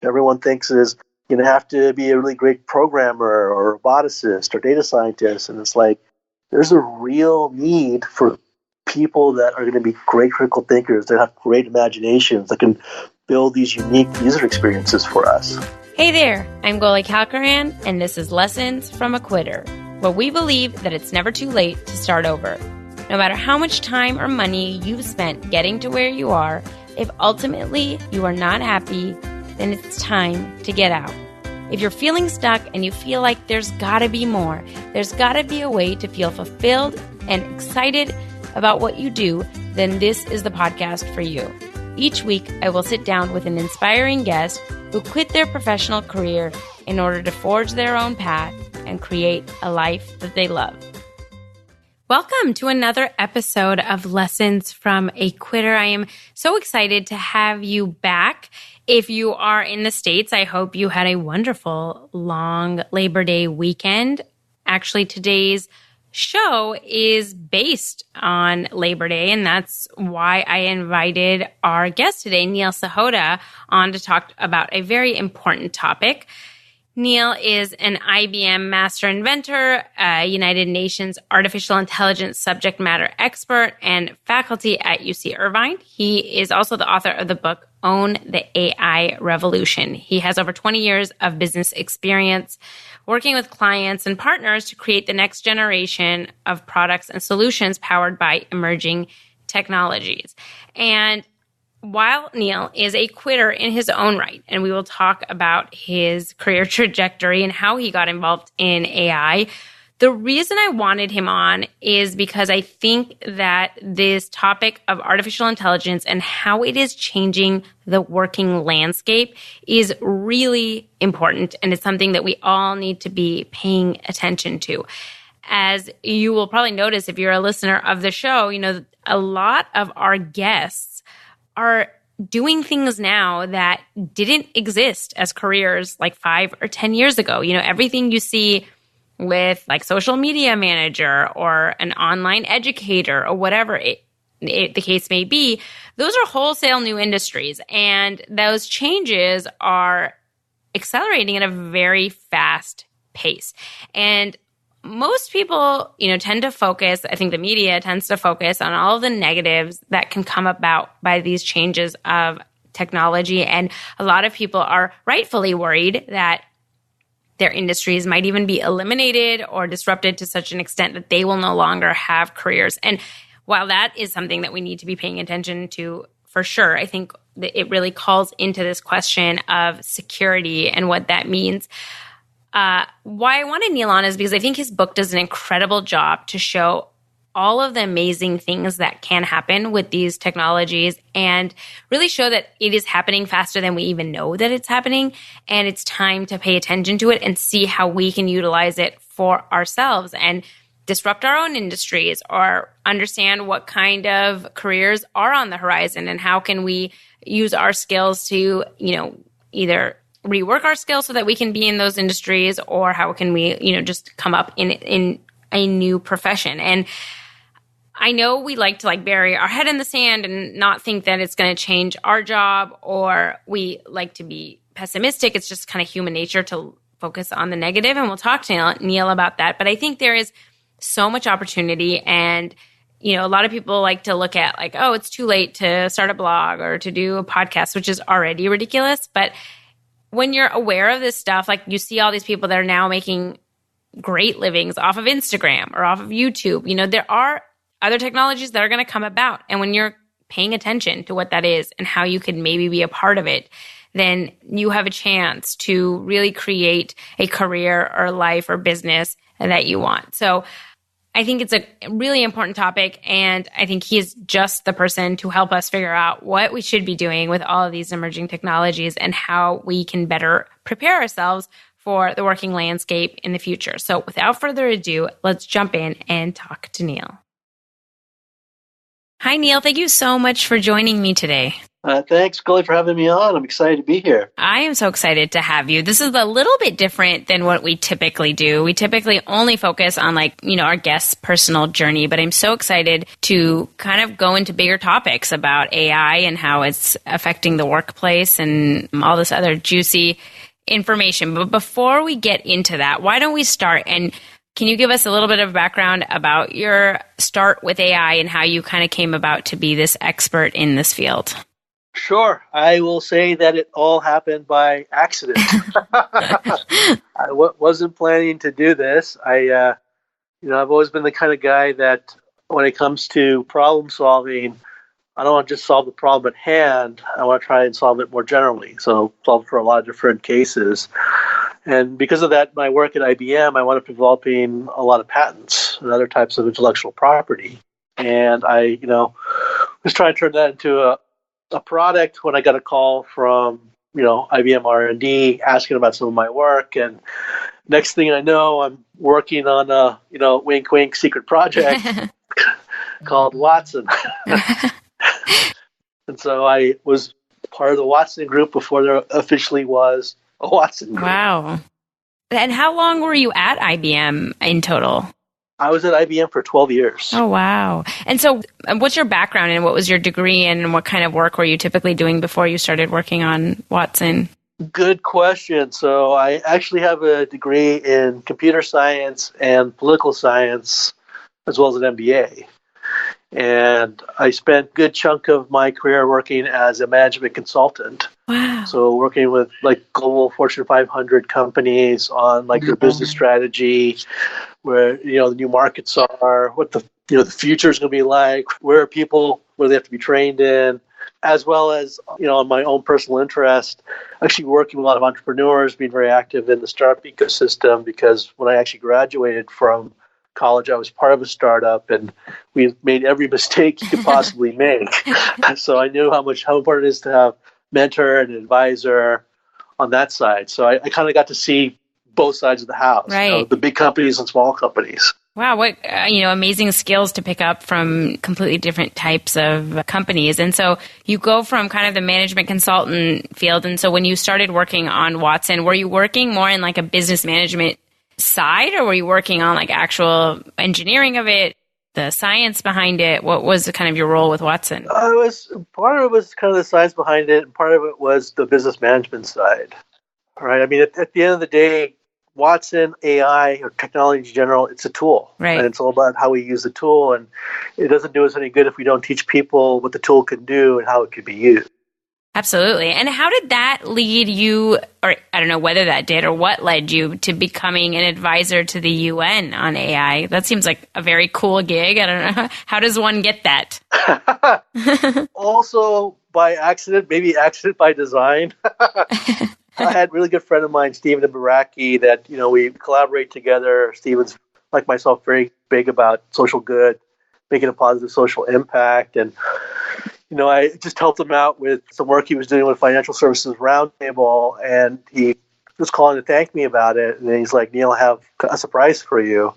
everyone thinks is going to have to be a really great programmer or roboticist or data scientist. And it's like, there's a real need for people that are going to be great critical thinkers, that have great imaginations, that can build these unique user experiences for us. Hey there, I'm Goli Kalkaran, and this is Lessons from a Quitter, where we believe that it's never too late to start over. No matter how much time or money you've spent getting to where you are, if ultimately you are not happy, then it's time to get out. If you're feeling stuck and you feel like there's gotta be more, there's gotta be a way to feel fulfilled and excited about what you do, then this is the podcast for you. Each week, I will sit down with an inspiring guest who quit their professional career in order to forge their own path and create a life that they love. Welcome to another episode of Lessons from a Quitter. I am so excited to have you back. If you are in the States, I hope you had a wonderful long Labor Day weekend. Actually, today's show is based on Labor Day, and that's why I invited our guest today, Neil Sahota, on to talk about a very important topic. Neil is an IBM Master Inventor, a United Nations Artificial Intelligence subject matter expert, and faculty at UC Irvine. He is also the author of the book, Own the AI Revolution. He has over 20 years of business experience working with clients and partners to create the next generation of products and solutions powered by emerging technologies. And while Neil is a quitter in his own right, and we will talk about his career trajectory and how he got involved in AI, the reason I wanted him on is because I think that this topic of artificial intelligence and how it is changing the working landscape is really important, and it's something that we all need to be paying attention to. As you will probably notice if you're a listener of the show, a lot of our guests are doing things now that didn't exist as careers like 5 or 10 years ago. Everything you see with like social media manager or an online educator or whatever the case may be, those are wholesale new industries. And those changes are accelerating at a very fast pace. And most people, tend to focus, I think the media tends to focus on all of the negatives that can come about by these changes of technology. And a lot of people are rightfully worried that their industries might even be eliminated or disrupted to such an extent that they will no longer have careers. And while that is something that we need to be paying attention to for sure, I think that it really calls into this question of security and what that means. Why I wanted Neil on is because I think his book does an incredible job to show all of the amazing things that can happen with these technologies and really show that it is happening faster than we even know that it's happening. And it's time to pay attention to it and see how we can utilize it for ourselves and disrupt our own industries or understand what kind of careers are on the horizon and how can we use our skills to, either rework our skills so that we can be in those industries, or how can we, just come up in a new profession. And I know we like to bury our head in the sand and not think that it's going to change our job, or we like to be pessimistic. It's just kind of human nature to focus on the negative. And we'll talk to Neil about that. But I think there is so much opportunity, and a lot of people like to look at it's too late to start a blog or to do a podcast, which is already ridiculous. But when you're aware of this stuff, you see all these people that are now making great livings off of Instagram or off of YouTube. There are other technologies that are going to come about. And when you're paying attention to what that is and how you could maybe be a part of it, then you have a chance to really create a career or life or business that you want. So I think it's a really important topic, and I think he's just the person to help us figure out what we should be doing with all of these emerging technologies and how we can better prepare ourselves for the working landscape in the future. So without further ado, let's jump in and talk to Neil. Hi, Neil. Thank you so much for joining me today. Thanks, Gully, for having me on. I'm excited to be here. I am so excited to have you. This is a little bit different than what we typically do. We typically only focus on our guest's personal journey, but I'm so excited to kind of go into bigger topics about AI and how it's affecting the workplace and all this other juicy information. But before we get into that, why don't we start, and can you give us a little bit of background about your start with AI and how you kind of came about to be this expert in this field? Sure. I will say that it all happened by accident. Wasn't planning to do this. I've always been the kind of guy that when it comes to problem solving, I don't want to just solve the problem at hand. I want to try and solve it more generally. So solve for a lot of different cases. And because of that, my work at IBM, I wound up developing a lot of patents and other types of intellectual property. And I, was trying to turn that into a product when I got a call from, IBM R&D asking about some of my work. And next thing I know, I'm working on a, wink, wink, secret project called Watson. And so I was part of the Watson group before there officially was a Watson group. Wow. And how long were you at IBM in total? I was at IBM for 12 years. Oh, wow. And so what's your background and what was your degree and what kind of work were you typically doing before you started working on Watson? Good question. So I actually have a degree in computer science and political science, as well as an MBA. And I spent a good chunk of my career working as a management consultant. Wow. So working with global Fortune 500 companies on their business strategy, where the new markets are, what the future is going to be like, where they have to be trained in, as well as on my own personal interest, actually working with a lot of entrepreneurs, being very active in the startup ecosystem. Because when I actually graduated from college, I was part of a startup, and we made every mistake you could possibly make. So I knew how important it is to have mentor and advisor on that side. So I kind of got to see both sides of the house, right. The big companies and small companies. Wow, what amazing skills to pick up from completely different types of companies. And so you go from kind of the management consultant field. And so when you started working on Watson, were you working more in a business management side, or were you working on actual engineering of it, the science behind it? What was kind of your role with Watson? Part of it was kind of the science behind it, and part of it was the business management side. All right. I mean, at the end of the day, Watson, AI, or technology in general, it's a tool. Right. And it's all about how we use the tool. And it doesn't do us any good if we don't teach people what the tool can do and how it can be used. Absolutely. And how did that lead you, or I don't know whether that did, or what led you to becoming an advisor to the UN on AI? That seems like a very cool gig. I don't know. How does one get that? Also by accident, maybe accident by design. I had a really good friend of mine, Stephen Baraki, that, we collaborate together. Stephen's, like myself, very big about social good, making a positive social impact. And, I just helped him out with some work he was doing with Financial Services Roundtable, and he was calling to thank me about it. And then he's like, Neil, I have a surprise for you.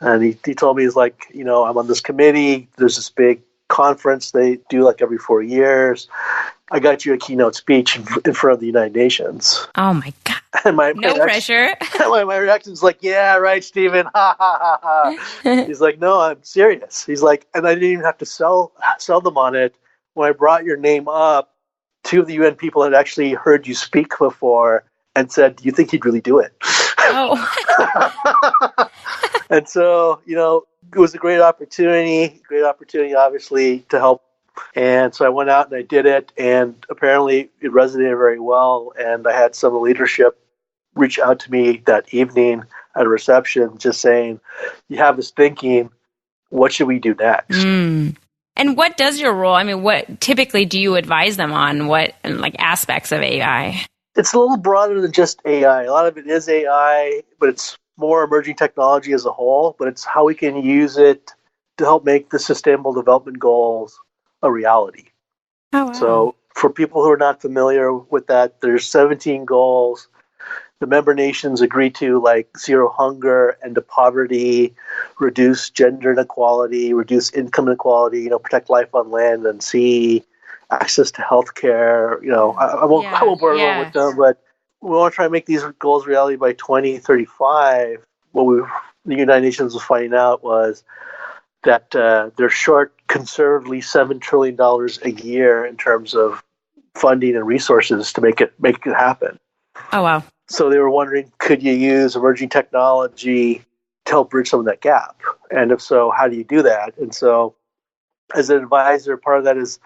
And he told me, he's like, I'm on this committee. There's this big conference they do every 4 years. I got you a keynote speech in front of the United Nations. Oh, my God. And no pressure. My reaction is yeah, right, Stephen. Ha, ha, ha, ha. He's like, no, I'm serious. He's like, and I didn't even have to sell them on it. When I brought your name up, 2 of the UN people had actually heard you speak before and said, do you think you'd really do it? Oh. And so, it was a great opportunity, obviously, to help. And so I went out and I did it, and apparently it resonated very well. And I had some of the leadership reach out to me that evening at a reception just saying, you have us thinking, what should we do next? Mm. And what does your role, what typically do you advise them on? What aspects of AI? It's a little broader than just AI. A lot of it is AI, but it's more emerging technology as a whole, but it's how we can use it to help make the Sustainable Development Goals a reality. Oh, wow. So for people who are not familiar with that, there's 17 goals. The member nations agree to zero hunger, end of poverty, reduce gender inequality, reduce income inequality, protect life on land and sea, access to healthcare. I won't bore everyone with them, but we want to try and make these goals reality by 2035. What the United Nations was finding out was that they're short conservatively $7 trillion a year in terms of funding and resources to make it happen. Oh, wow. So they were wondering, could you use emerging technology to help bridge some of that gap? And if so, how do you do that? And so as an advisor, part of that is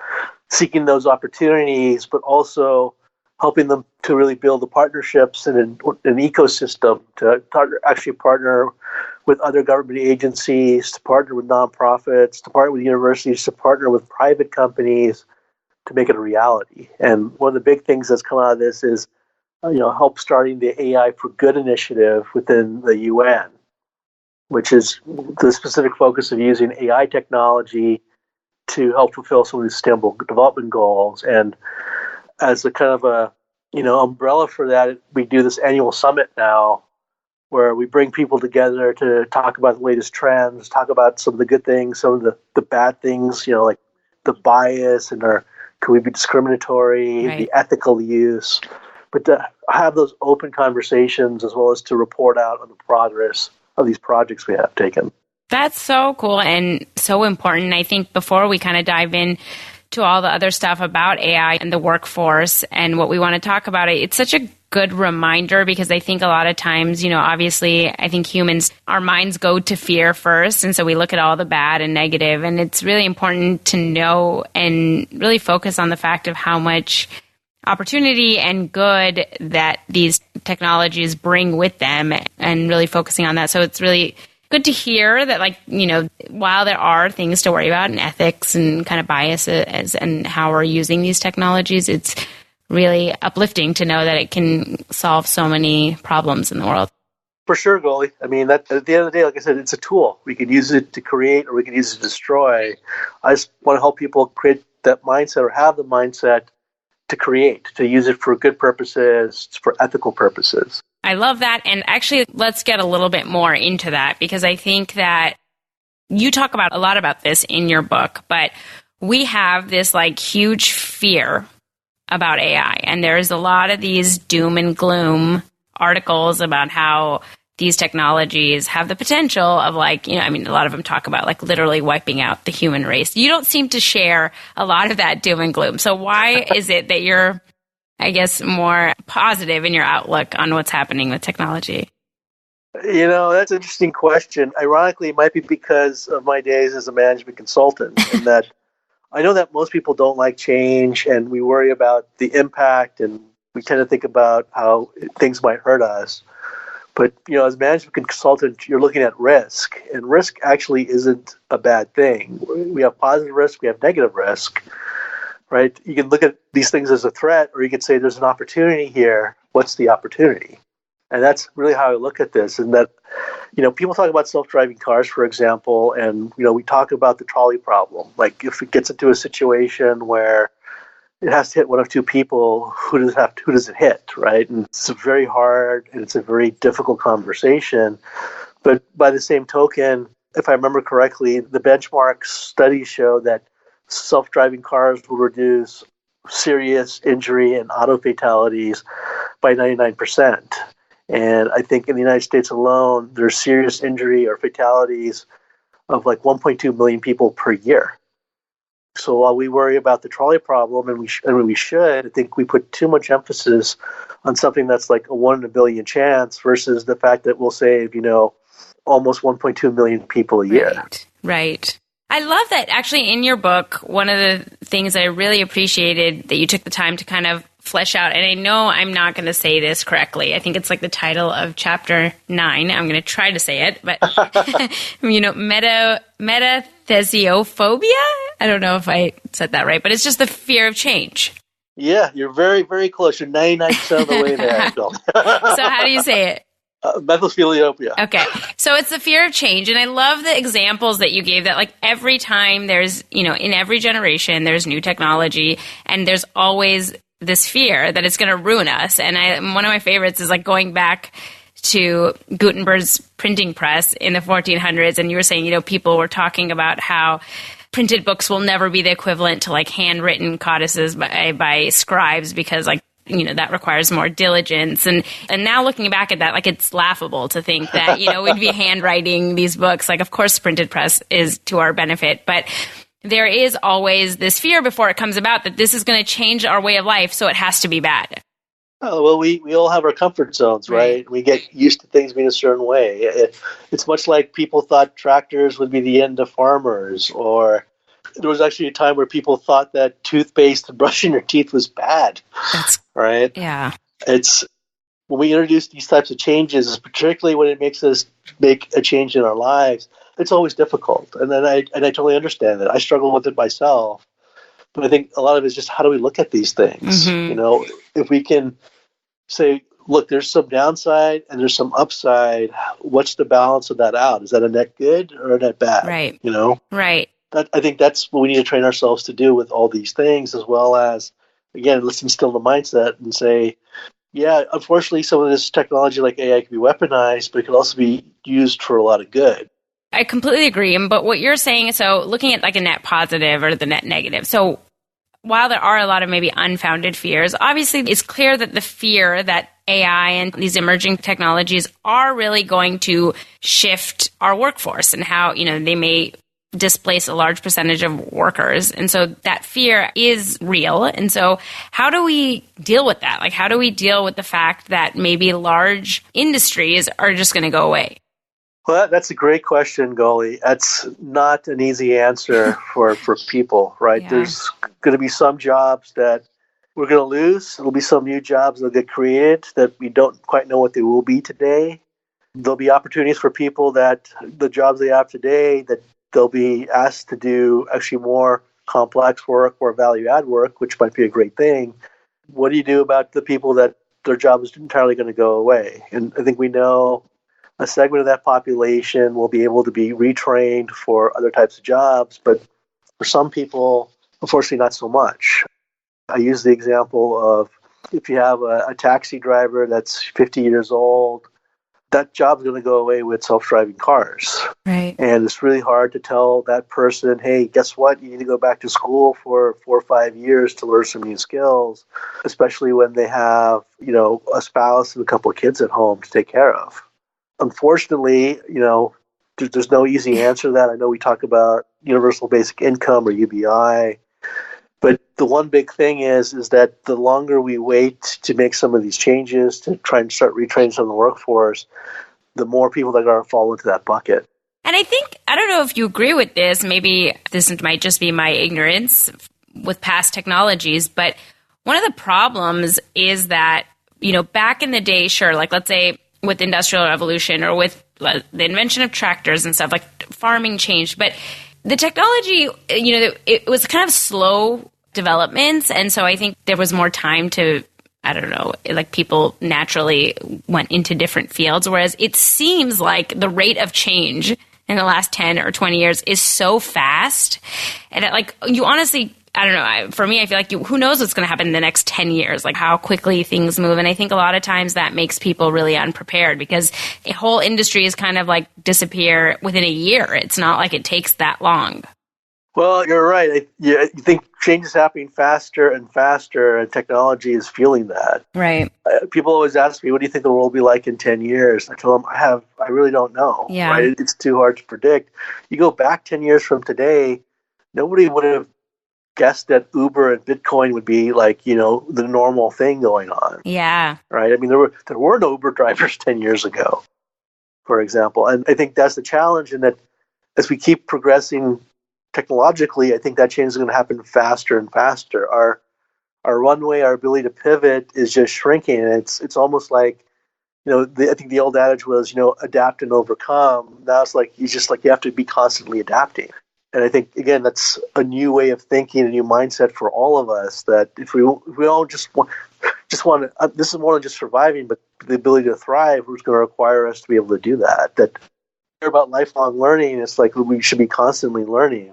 seeking those opportunities, but also helping them to really build the partnerships and an ecosystem to actually partner with other government agencies, to partner with nonprofits, to partner with universities, to partner with private companies to make it a reality. And one of the big things that's come out of this is, help starting the AI for Good initiative within the UN, which is the specific focus of using AI technology to help fulfill some of these sustainable development goals. And as a kind of a umbrella for that, we do this annual summit now where we bring people together to talk about the latest trends, talk about some of the good things, some of the bad things, like the bias and could we be discriminatory, right, the ethical use, but to have those open conversations as well as to report out on the progress of these projects we have taken. That's so cool and so important. I think before we kind of dive in to all the other stuff about AI and the workforce and what we want to talk about, it's such a good reminder because I think a lot of times, obviously, I think humans, our minds go to fear first. And so we look at all the bad and negative. And it's really important to know and really focus on the fact of how much opportunity and good that these technologies bring with them and really focusing on that. So it's really good to hear that, while there are things to worry about in ethics and kind of biases and how we're using these technologies, it's really uplifting to know that it can solve so many problems in the world. For sure, Goalie. I mean, at the end of the day, like I said, it's a tool. We can use it to create or we can use it to destroy. I just want to help people create that mindset or have the mindset to create, to use it for good purposes, for ethical purposes. I love that. And actually, let's get a little bit more into that because I think that you talk about a lot about this in your book, but we have this huge fear about AI. And there's a lot of these doom and gloom articles about how these technologies have the potential of a lot of them talk about literally wiping out the human race. You don't seem to share a lot of that doom and gloom. So why is it that you're, I guess, more positive in your outlook on what's happening with technology? That's an interesting question. Ironically, it might be because of my days as a management consultant and that I know that most people don't like change and we worry about the impact and we tend to think about how things might hurt us. But, as a management consultant, you're looking at risk, and risk actually isn't a bad thing. We have positive risk, we have negative risk, right? You can look at these things as a threat, or you could say there's an opportunity here. What's the opportunity? And that's really how I look at this, and that, people talk about self-driving cars, for example, and, we talk about the trolley problem. If it gets into a situation where it has to hit one of two people, who does it hit, right? And it's very hard, and it's a very difficult conversation. But by the same token, if I remember correctly, the benchmark studies show that self-driving cars will reduce serious injury and auto fatalities by 99%. And I think in the United States alone, there's serious injury or fatalities of 1.2 million people per year. So while we worry about the trolley problem, and we should, I think we put too much emphasis on something that's a 1 in a billion chance versus the fact that we'll save, almost 1.2 million people a year. Right. I love that. Actually, in your book, one of the things I really appreciated that you took the time to kind of flesh out, and I know I'm not going to say this correctly. I think it's the title of chapter 9. I'm going to try to say it, but metathesiophobia. I don't know if I said that right, but it's just the fear of change. Yeah, you're very, very close. You're 99% of the way there. So how do you say it? Metatheliopia. Okay. So it's the fear of change. And I love the examples that you gave that every time there's, in every generation, there's new technology and there's always this fear that it's going to ruin us. And one of my favorites is going back to Gutenberg's printing press in the 1400s. And you were saying, people were talking about how printed books will never be the equivalent to like handwritten codices by scribes because like, that requires more diligence. And now looking back at that, like it's laughable to think that, we'd be handwriting these books. Like, of course, printed press is to our benefit, but there is always this fear before it comes about that this is going to change our way of life. So it has to be bad. Oh, well, we all have our comfort zones, right? We get used to things being a certain way. It's much like people thought tractors would be the end of farmers, or there was actually a time where people thought that toothpaste and brushing your teeth was bad. Right? Yeah. It's when we introduce these types of changes, particularly when it makes us make a change in our lives, it's always difficult. And then I totally understand that. I struggle with it myself. But I think a lot of it is just how do we look at these things? Mm-hmm. If we can say, look, there's some downside and there's some upside, what's the balance of that out? Is that a net good or a net bad? Right. Right. I think that's what we need to train ourselves to do with all these things, as well as, again, let's instill the mindset and say, yeah, unfortunately, some of this technology like AI can be weaponized, but it can also be used for a lot of good. I completely agree. But what you're saying, so looking at like a net positive or the net negative. So while there are a lot of maybe unfounded fears, obviously it's clear that the fear that AI and these emerging technologies are really going to shift our workforce and how, they may displace a large percentage of workers. And so that fear is real. And so how do we deal with that? Like, how do we deal with the fact that maybe large industries are just going to go away? Well, that's a great question, Goli. That's not an easy answer for people, right? Yeah. There's going to be some jobs that we're going to lose. There'll be some new jobs that get created that we don't quite know what they will be today. There'll be opportunities for people that the jobs they have today that they'll be asked to do actually more complex work or value-add work, which might be a great thing. What do you do about the people that their job is entirely going to go away? And I think we know a segment of that population will be able to be retrained for other types of jobs, but for some people, unfortunately, not so much. I use the example of if you have a taxi driver that's 50 years old, that job's going to go away with self-driving cars. Right. And it's really hard to tell that person, hey, guess what? You need to go back to school for 4 or 5 years to learn some new skills, especially when they have, a spouse and a couple of kids at home to take care of. Unfortunately, there's no easy answer to that. I know we talk about universal basic income or UBI, but the one big thing is that the longer we wait to make some of these changes, to try and start retraining some of the workforce, the more people that are going to fall into that bucket. And I don't know if you agree with this, maybe this might just be my ignorance with past technologies, but one of the problems is that, back in the day, sure, like let's say with the Industrial Revolution or with the invention of tractors and stuff, like farming changed, but the technology, it was kind of slow developments. And so I think there was more time to, I don't know, like people naturally went into different fields. Whereas it seems like the rate of change in the last 10 or 20 years is so fast. And that, like, you honestly, I don't know, for me, I feel like who knows what's going to happen in the next 10 years, like how quickly things move. And I think a lot of times that makes people really unprepared because a whole industry is kind of like disappear within a year. It's not like it takes that long. Well, you're right. I think change is happening faster and faster, and technology is fueling that. Right. People always ask me, what do you think the world will be like in 10 years? I tell them, I really don't know. Yeah. Right? It's too hard to predict. You go back 10 years from today, nobody would have guessed that Uber and Bitcoin would be like, the normal thing going on. Yeah. Right? I mean, there were no Uber drivers 10 years ago, for example. And I think that's the challenge in that as we keep progressing technologically, I think that change is going to happen faster and faster. Our runway, our ability to pivot is just shrinking. And it's almost like, I think the old adage was, adapt and overcome. Now it's like you have to be constantly adapting. And I think, again, that's a new way of thinking, a new mindset for all of us, that if we all just want this is more than just surviving, but the ability to thrive, it's going to require us to be able to do that. That about lifelong learning, it's like we should be constantly learning.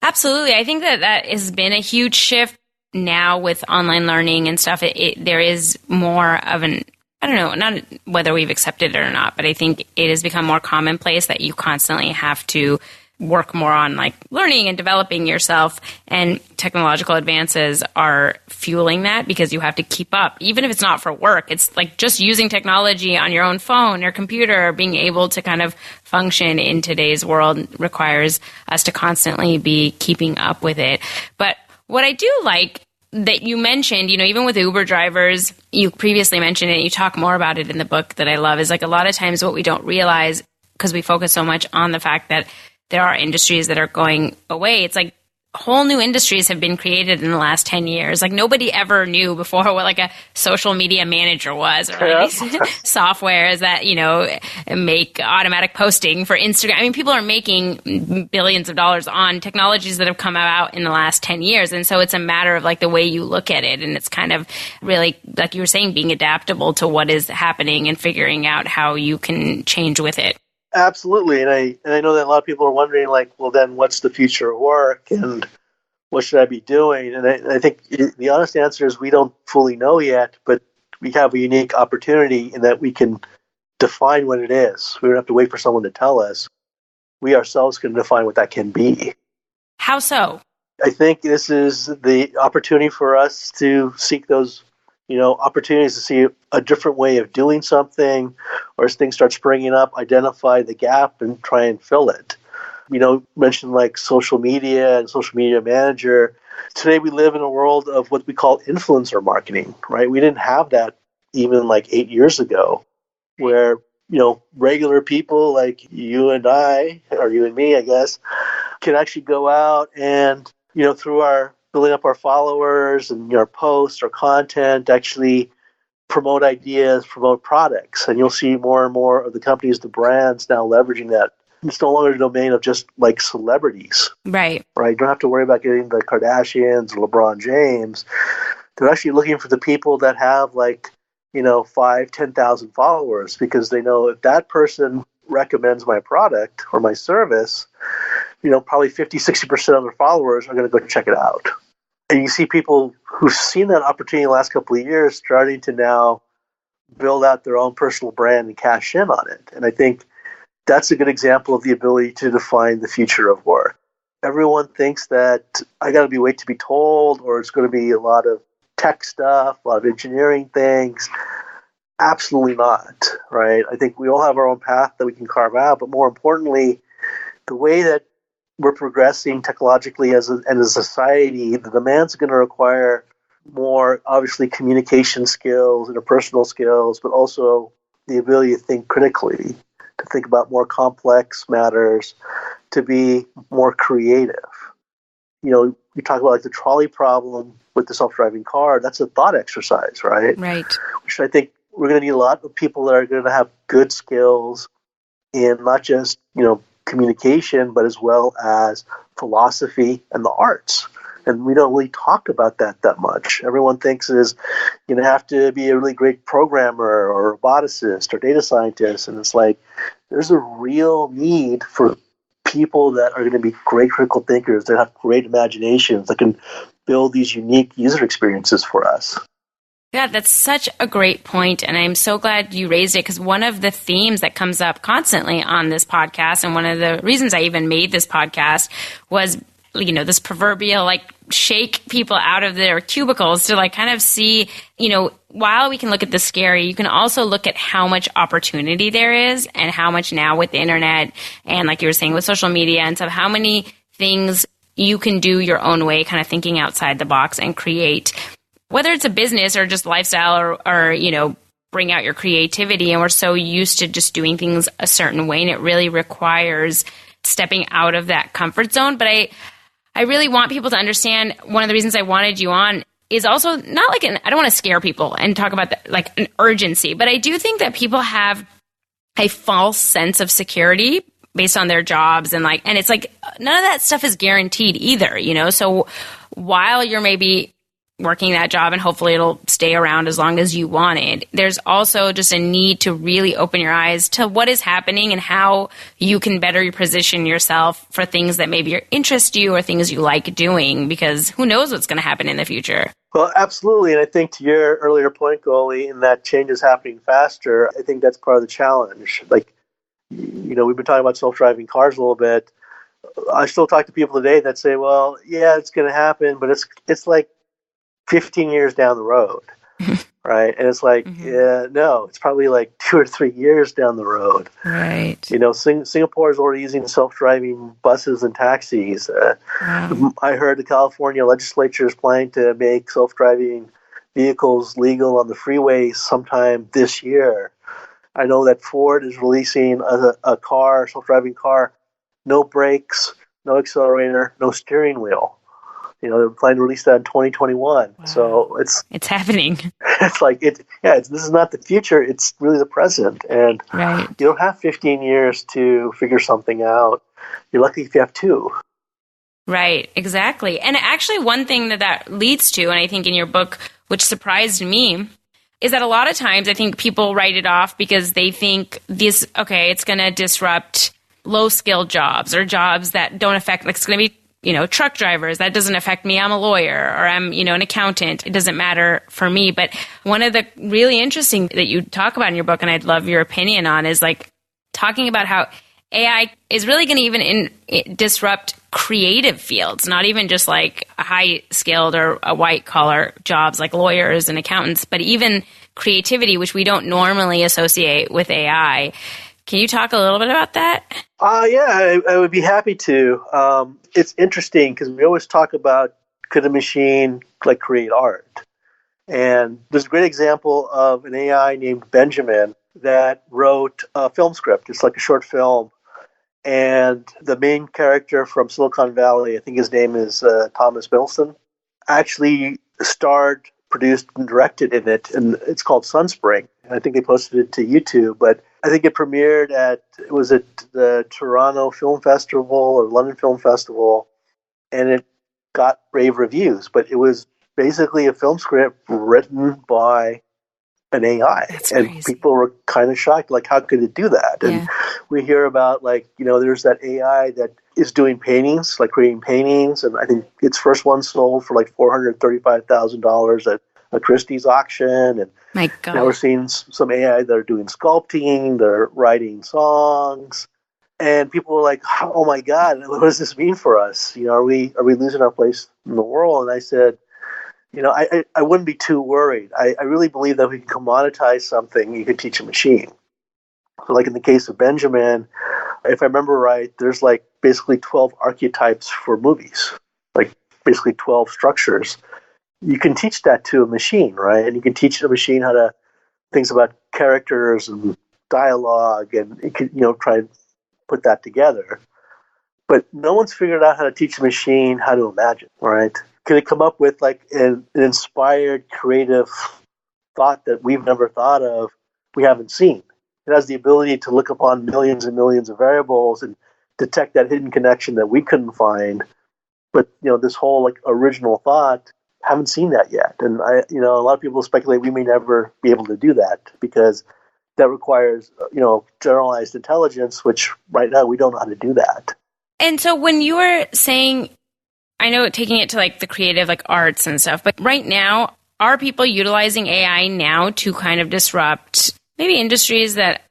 Absolutely. I think that has been a huge shift now with online learning and stuff. There is more of an, I don't know, not whether we've accepted it or not, but I think it has become more commonplace that you constantly have to work more on like learning and developing yourself, and technological advances are fueling that because you have to keep up. Even if it's not for work, it's like just using technology on your own phone or computer, being able to kind of function in today's world requires us to constantly be keeping up with it. But what I do like that you mentioned, even with Uber drivers, you previously mentioned it, and you talk more about it in the book that I love, is like a lot of times what we don't realize because we focus so much on the fact that there are industries that are going away. It's like whole new industries have been created in the last 10 years. Like nobody ever knew before what like a social media manager was, or like these softwares that, make automatic posting for Instagram. I mean, people are making billions of dollars on technologies that have come out in the last 10 years. And so it's a matter of like the way you look at it. And it's kind of really, like you were saying, being adaptable to what is happening and figuring out how you can change with it. Absolutely. And I know that a lot of people are wondering, like, well, then what's the future of work and what should I be doing? And I think the honest answer is we don't fully know yet, but we have a unique opportunity in that we can define what it is. We don't have to wait for someone to tell us. We ourselves can define what that can be. How so? I think this is the opportunity for us to seek those opportunities to see a different way of doing something, or as things start springing up, identify the gap and try and fill it. Mentioned like social media and social media manager. Today we live in a world of what we call influencer marketing, right? We didn't have that even like 8 years ago, where, regular people like you and I, or you and me, I guess, can actually go out and, through our building up our followers and our posts or content, actually promote ideas, promote products. And you'll see more and more of the companies, the brands now leveraging that. It's no longer a domain of just like celebrities. Right. You don't have to worry about getting the Kardashians or LeBron James. They're actually looking for the people that have 5,000, 10,000 followers, because they know if that person recommends my product or my service, probably 50, 60% of their followers are going to go check it out. And you see people who've seen that opportunity in the last couple of years starting to now build out their own personal brand and cash in on it. And I think that's a good example of the ability to define the future of work. Everyone thinks that I got to wait to be told, or it's going to be a lot of tech stuff, a lot of engineering things. Absolutely not, right? I think we all have our own path that we can carve out, but more importantly, the way that we're progressing technologically as a society, the demands are going to require more, obviously, communication skills, interpersonal skills, but also the ability to think critically, to think about more complex matters, to be more creative. You talk about like the trolley problem with the self-driving car. That's a thought exercise, right? Right. Which I think we're going to need a lot of people that are going to have good skills in not just, communication, but as well as philosophy and the arts. And we don't really talk about that much. Everyone thinks you're going to have to be a really great programmer or roboticist or data scientist. And it's like, there's a real need for people that are going to be great critical thinkers, that have great imaginations, that can build these unique user experiences for us. Yeah, that's such a great point, and I'm so glad you raised it, because one of the themes that comes up constantly on this podcast, and one of the reasons I even made this podcast, was this proverbial shake people out of their cubicles to kind of see, while we can look at the scary, you can also look at how much opportunity there is, and how much now with the internet and like you were saying with social media and stuff, how many things you can do your own way, kind of thinking outside the box and create. Whether it's a business or just lifestyle or bring out your creativity. And we're so used to just doing things a certain way, and it really requires stepping out of that comfort zone. But I really want people to understand, one of the reasons I wanted you on is also not I don't want to scare people and talk about an urgency, but I do think that people have a false sense of security based on their jobs, and it's none of that stuff is guaranteed either, So while you're maybe working that job and hopefully it'll stay around as long as you want it, there's also just a need to really open your eyes to what is happening and how you can better position yourself for things that maybe interest you or things you like doing, because who knows what's going to happen in the future. Well, absolutely. And I think to your earlier point, Goalie, in that change is happening faster, I think that's part of the challenge. We've been talking about self-driving cars a little bit. I still talk to people today that say, well, yeah, it's going to happen, but it's like 15 years down the road, right? And it's like, yeah, no, it's probably like 2 or 3 years down the road. Right. Singapore is already using self-driving buses and taxis. Wow. I heard the California legislature is planning to make self-driving vehicles legal on the freeways sometime this year. I know that Ford is releasing a self-driving car, no brakes, no accelerator, no steering wheel. They're planning to release that in 2021. Wow. So it's happening. It's like this is not the future. It's really the present, and right. You don't have 15 years to figure something out. You're lucky if you have 2. Right, exactly. And actually, one thing that leads to, and I think in your book, which surprised me, is that a lot of times I think people write it off because they think it's going to disrupt low-skilled jobs or jobs that don't affect, like it's going to be, truck drivers. That doesn't affect me. I'm a lawyer or I'm, an accountant. It doesn't matter for me. But one of the really interesting that you talk about in your book, and I'd love your opinion on, is like talking about how AI is really going to even disrupt creative fields, not even just like high-skilled or a white-collar jobs like lawyers and accountants, but even creativity, which we don't normally associate with AI. Can you talk a little bit about that? Yeah, I would be happy to. It's interesting because we always talk about could a machine like create art? And there's a great example of an AI named Benjamin that wrote a film script. It's like a short film. And the main character from Silicon Valley, I think his name is Thomas Middleton, actually starred, produced, and directed in it. And it's called Sunspring. And I think they posted it to YouTube. But I think it premiered at the Toronto Film Festival or London Film Festival. And it got rave reviews. But it was basically a film script written by an AI. That's and crazy. People were kind of shocked, like, how could it do that? Yeah. And we hear about, there's that AI that is doing paintings, like creating paintings, and I think its first one sold for like $435,000 at a Christie's auction, and my God. Now we're seeing some AI that are doing sculpting, they're writing songs, and people were like, oh my God, what does this mean for us? Are we losing our place in the world? And I said, I wouldn't be too worried. I really believe that if we can commoditize something, you could teach a machine. So like in the case of Benjamin, if I remember right, there's like basically 12 archetypes for movies, like basically 12 structures. You can teach that to a machine, right? And you can teach a machine how to things about characters and dialogue, and it can, try and put that together. But no one's figured out how to teach a machine how to imagine, right? Could it come up with like an inspired, creative thought that we've never thought of, we haven't seen? It has the ability to look upon millions and millions of variables and detect that hidden connection that we couldn't find. But, this whole like original thought, haven't seen that yet. And a lot of people speculate we may never be able to do that because that requires, generalized intelligence, which right now we don't know how to do that. And so when you were saying, I know taking it to like the creative, like arts and stuff, but right now, are people utilizing AI now to kind of disrupt maybe industries that,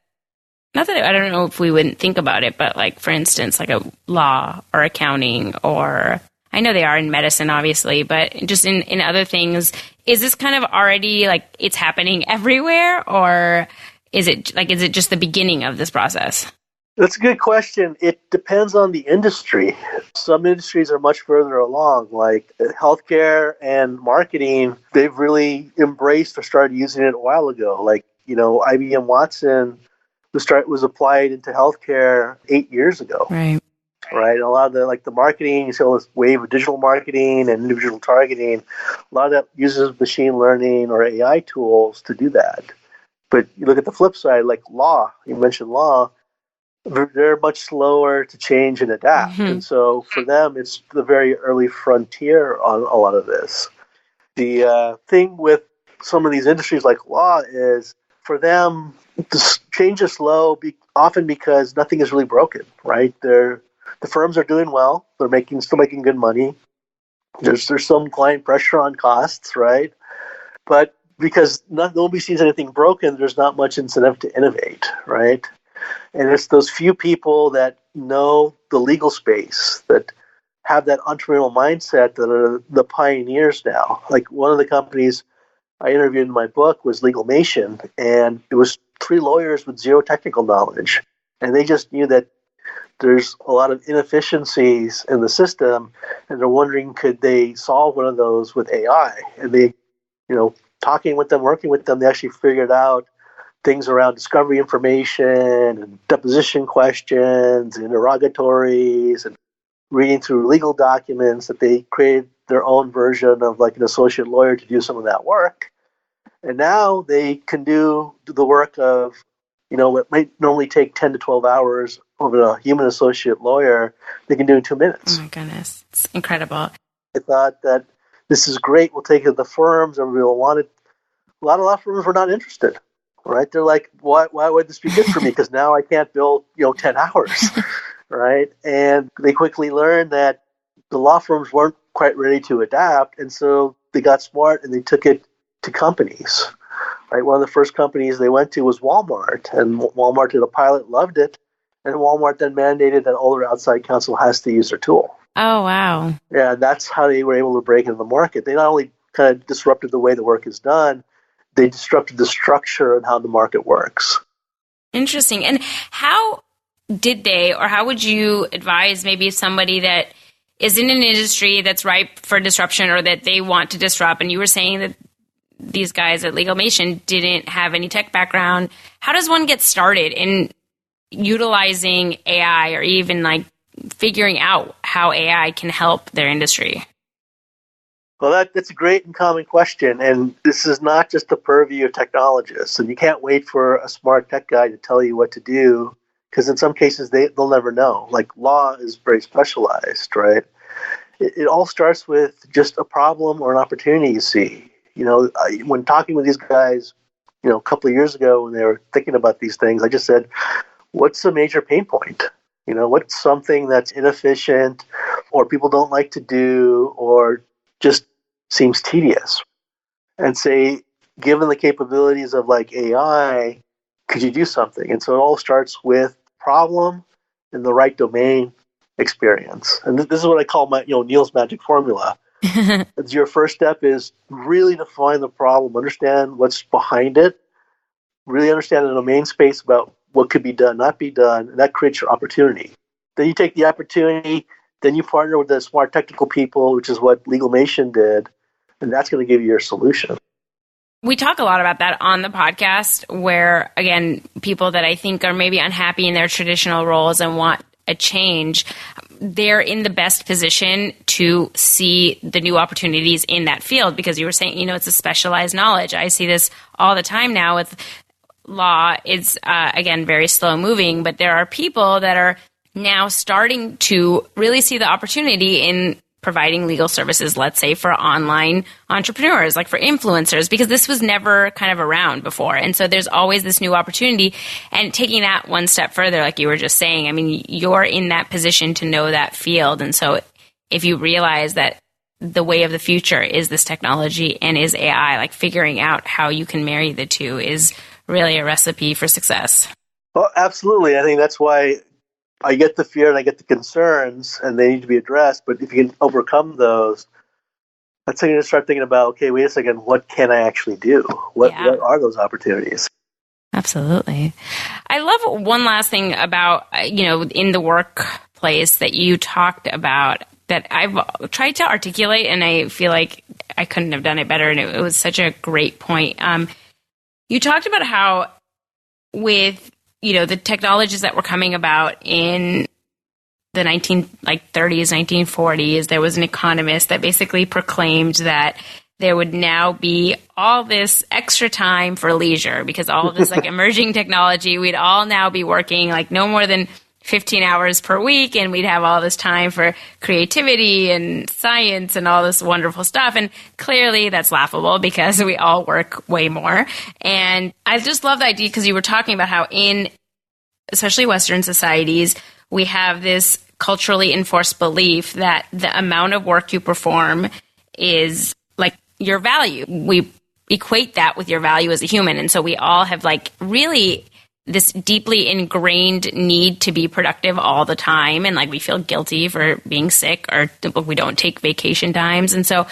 not that I don't know if we wouldn't think about it, but like, for instance, like a law or accounting, or I know they are in medicine, obviously, but just in other things, is this kind of already like it's happening everywhere, or is it just the beginning of this process? That's a good question. It depends on the industry. Some industries are much further along, like healthcare and marketing. They've really embraced or started using it a while ago. Like, IBM Watson was applied into healthcare 8 years ago. Right. Right. A lot of the marketing, you see all this wave of digital marketing and individual targeting. A lot of that uses machine learning or AI tools to do that. But you look at the flip side, like law. You mentioned law. They're much slower to change and adapt. Mm-hmm. And so for them, it's the very early frontier on a lot of this. The thing with some of these industries like law is for them, the change is slow, often because nothing is really broken, right? The firms are doing well. They're still making good money. There's some client pressure on costs, right? But because nobody sees anything broken, there's not much incentive to innovate, right? And it's those few people that know the legal space, that have that entrepreneurial mindset, that are the pioneers now. Like one of the companies I interviewed in my book was Legalmation, and it was 3 lawyers with zero technical knowledge. And they just knew that there's a lot of inefficiencies in the system, and they're wondering, could they solve one of those with AI? And they, talking with them, working with them, they actually figured out things around discovery information and deposition questions and interrogatories and reading through legal documents, that they created their own version of like an associate lawyer to do some of that work. And now they can do the work of, what might normally take 10 to 12 hours of a human associate lawyer, they can do in 2 minutes. Oh my goodness. It's incredible. I thought that this is great. We'll take it to the firms. Everybody will want it. A lot of law firms were not interested, right? They're like, why would this be good for me? Because now I can't bill, 10 hours, right? And they quickly learned that the law firms weren't quite ready to adapt. And so they got smart and they took it to companies, right? One of the first companies they went to was Walmart, and Walmart did a pilot, loved it. And Walmart then mandated that all their outside counsel has to use their tool. Oh, wow. Yeah, that's how they were able to break into the market. They not only kind of disrupted the way the work is done, they disrupted the structure and how the market works. Interesting. And how did they, or how would you advise maybe somebody that is in an industry that's ripe for disruption or that they want to disrupt? And you were saying that these guys at Legalmation didn't have any tech background. How does one get started in utilizing AI, or even like figuring out how AI can help their industry? Well, that's a great and common question. And this is not just the purview of technologists. And you can't wait for a smart tech guy to tell you what to do, because in some cases they'll never know. Like law is very specialized, right? It all starts with just a problem or an opportunity you see. When talking with these guys, a couple of years ago when they were thinking about these things, I just said, what's a major pain point? What's something that's inefficient or people don't like to do or just seems tedious? And say, given the capabilities of like AI, could you do something? And so it all starts with problem in the right domain experience. And this is what I call my, Neil's magic formula. Your first step is really define the problem, understand what's behind it, really understand the domain space about what could be done, not be done, and that creates your opportunity. Then you take the opportunity, then you partner with the smart technical people, which is what Legalmation did, and that's going to give you your solution. We talk a lot about that on the podcast, where, again, people that I think are maybe unhappy in their traditional roles and want a change, they're in the best position to see the new opportunities in that field, because you were saying, it's a specialized knowledge. I see this all the time now with law. It's, again, very slow moving, but there are people that are now starting to really see the opportunity in providing legal services, let's say for online entrepreneurs, like for influencers, because this was never kind of around before. And so there's always this new opportunity. And taking that one step further, like you were just saying, I mean, you're in that position to know that field. And so if you realize that the way of the future is this technology and is AI, like figuring out how you can marry the two is really a recipe for success. Well, absolutely. I think that's why I get the fear and I get the concerns, and they need to be addressed. But if you can overcome those, that's when you start thinking about, okay, wait a second, what can I actually do? What are those opportunities? Absolutely. I love one last thing about, in the workplace that you talked about that I've tried to articulate, and I feel like I couldn't have done it better. And it was such a great point. You talked about how with the technologies that were coming about in the 1930s, 1940s, there was an economist that basically proclaimed that there would now be all this extra time for leisure because all of this like emerging technology, we'd all now be working like no more than 15 hours per week, and we'd have all this time for creativity and science and all this wonderful stuff. And clearly that's laughable because we all work way more. And I just love the idea because you were talking about how in especially Western societies, we have this culturally enforced belief that the amount of work you perform is like your value. We equate that with your value as a human. And so we all have like really this deeply ingrained need to be productive all the time. And like we feel guilty for being sick or we don't take vacation times. And so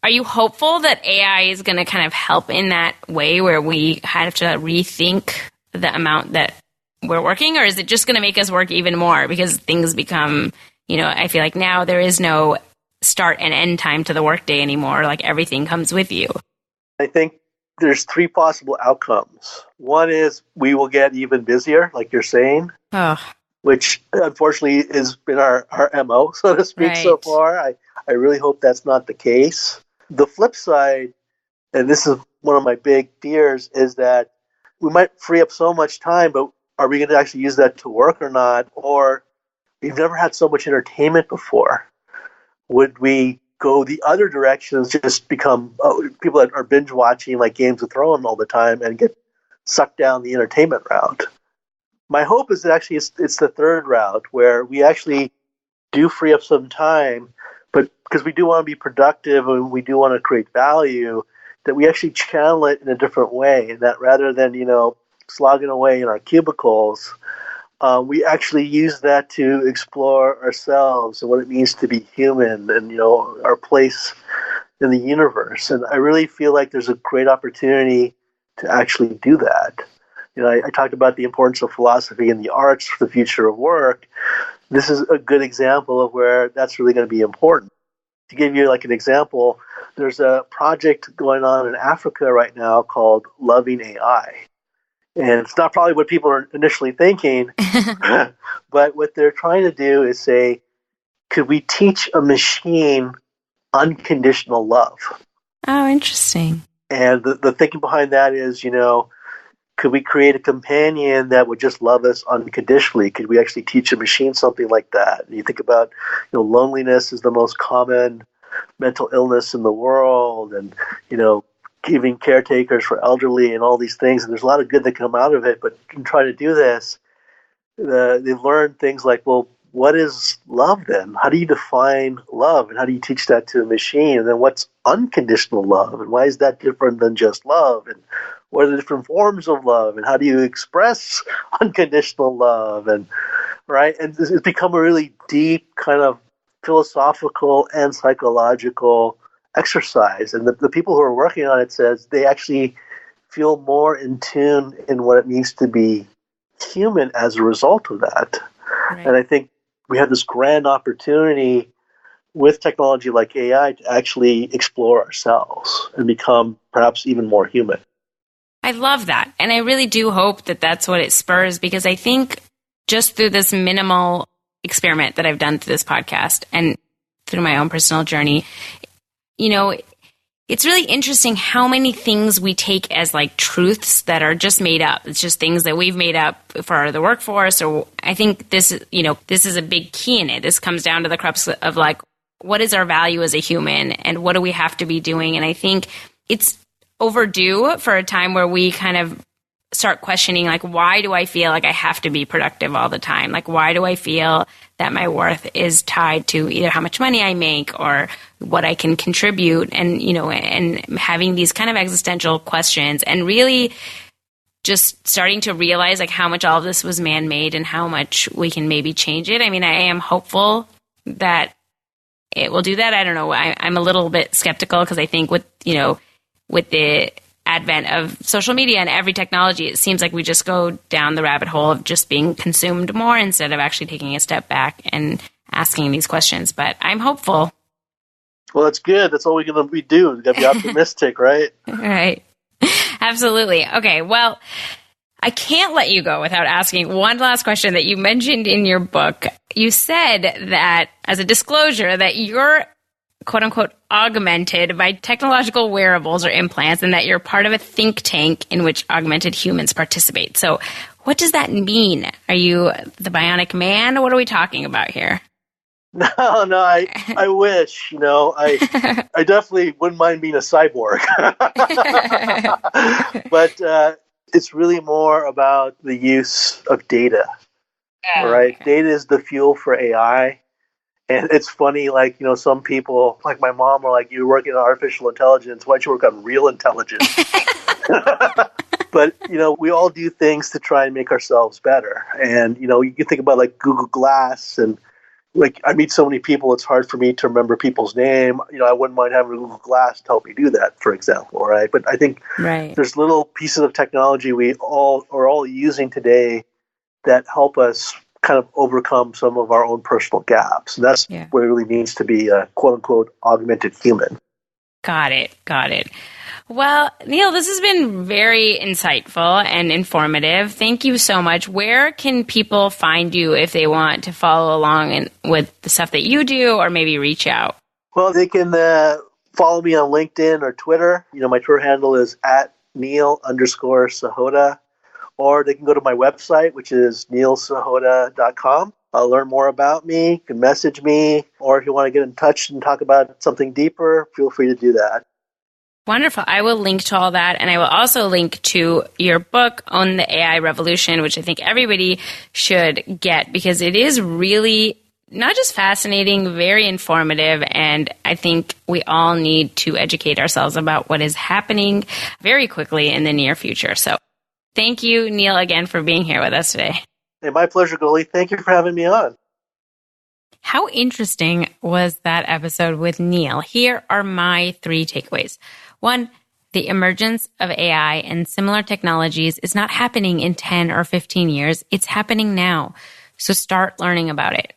are you hopeful that AI is going to kind of help in that way where we have to rethink the amount that we're working? Or is it just going to make us work even more because things become, I feel like now there is no start and end time to the workday anymore. Like everything comes with you. I think there's three possible outcomes. One is we will get even busier, like you're saying, which unfortunately has been our MO, so to speak, so far. I really hope that's not the case. The flip side, and this is one of my big fears, is that we might free up so much time, but are we going to actually use that to work or not? Or we've never had so much entertainment before. Would we go the other direction and just become people that are binge watching like Games of Thrones all the time and get sucked down the entertainment route? My hope is that actually it's the third route where we actually do free up some time, but because we do want to be productive and we do want to create value, that we actually channel it in a different way, and that rather than slogging away in our cubicles, we actually use that to explore ourselves and what it means to be human and, our place in the universe. And I really feel like there's a great opportunity to actually do that. I talked about the importance of philosophy and the arts for the future of work. This is a good example of where that's really going to be important. To give you like an example, there's a project going on in Africa right now called Loving AI. And it's not probably what people are initially thinking, but what they're trying to do is say, could we teach a machine unconditional love? Oh, interesting. And the thinking behind that is, could we create a companion that would just love us unconditionally? Could we actually teach a machine something like that? And you think about, loneliness is the most common mental illness in the world, and, giving caretakers for elderly and all these things. And there's a lot of good that come out of it. But in trying to do this, they've learned things like, well, what is love then? How do you define love? And how do you teach that to a machine? And then what's unconditional love? And why is that different than just love? And what are the different forms of love? And how do you express unconditional love? And right? And it's become a really deep kind of philosophical and psychological exercise. And the people who are working on it says they actually feel more in tune in what it means to be human as a result of that. Right. And I think we have this grand opportunity with technology like AI to actually explore ourselves and become perhaps even more human. I love that. And I really do hope that that's what it spurs, because I think just through this minimal experiment that I've done through this podcast and through my own personal journey, it's really interesting how many things we take as like truths that are just made up. It's just things that we've made up for the workforce. Or I think this is a big key in it. This comes down to the crux of like, what is our value as a human and what do we have to be doing? And I think it's overdue for a time where we kind of start questioning, like, why do I feel like I have to be productive all the time? Like, why do I feel that my worth is tied to either how much money I make or what I can contribute? And, and having these kind of existential questions and really just starting to realize like how much all of this was man-made and how much we can maybe change it. I mean, I am hopeful that it will do that. I don't know. I'm a little bit skeptical because I think with the advent of social media and every technology, it seems like we just go down the rabbit hole of just being consumed more instead of actually taking a step back and asking these questions. But I'm hopeful. Well, that's good. That's all we're going to do. We've got to be optimistic, right? Right. Absolutely. Okay. Well, I can't let you go without asking one last question that you mentioned in your book. You said that, as a disclosure, that you're quote unquote augmented by technological wearables or implants, and that you're part of a think tank in which augmented humans participate. So what does that mean? Are you the bionic man? What are we talking about here? No, I wish, I definitely wouldn't mind being a cyborg. But it's really more about the use of data, right? Okay. Data is the fuel for AI. And it's funny, like, some people, like my mom, are like, you're working on artificial intelligence. Why don't you work on real intelligence? But, we all do things to try and make ourselves better. And, you can think about like Google Glass, and like I meet so many people, it's hard for me to remember people's name. I wouldn't mind having a Google Glass to help me do that, for example, right? But I think there's little pieces of technology we all are all using today that help us kind of overcome some of our own personal gaps. And that's what it really means to be a quote-unquote augmented human. Got it. Well, Neil, this has been very insightful and informative. Thank you so much. Where can people find you if they want to follow along with the stuff that you do, or maybe reach out? Well, they can follow me on LinkedIn or Twitter. My Twitter handle is @Neil_Sahota. Or they can go to my website, which is neilsahota.com. Learn more about me. You can message me. Or if you want to get in touch and talk about something deeper, feel free to do that. Wonderful. I will link to all that. And I will also link to your book, Own the AI Revolution, which I think everybody should get because it is really not just fascinating, very informative. And I think we all need to educate ourselves about what is happening very quickly in the near future. So thank you, Neil, again for being here with us today. Hey, my pleasure, Goldie. Thank you for having me on. How interesting was that episode with Neil? Here are my 3 takeaways. 1, the emergence of AI and similar technologies is not happening in 10 or 15 years. It's happening now. So start learning about it.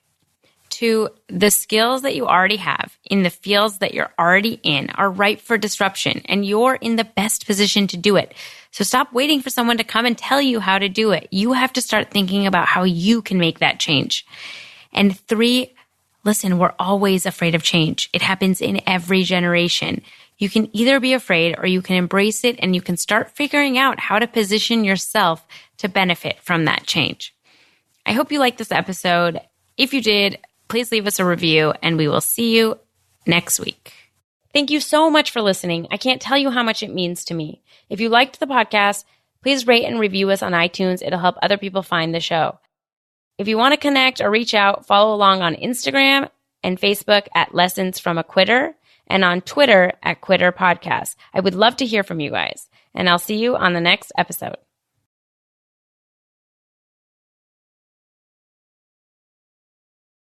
2, the skills that you already have in the fields that you're already in are ripe for disruption, and you're in the best position to do it. So stop waiting for someone to come and tell you how to do it. You have to start thinking about how you can make that change. And 3, listen, we're always afraid of change. It happens in every generation. You can either be afraid or you can embrace it, and you can start figuring out how to position yourself to benefit from that change. I hope you liked this episode. If you did, please leave us a review, and we will see you next week. Thank you so much for listening. I can't tell you how much it means to me. If you liked the podcast, please rate and review us on iTunes. It'll help other people find the show. If you want to connect or reach out, follow along on Instagram and Facebook @Lessons from a Quitter, and on Twitter @Quitter Podcast. I would love to hear from you guys, and I'll see you on the next episode.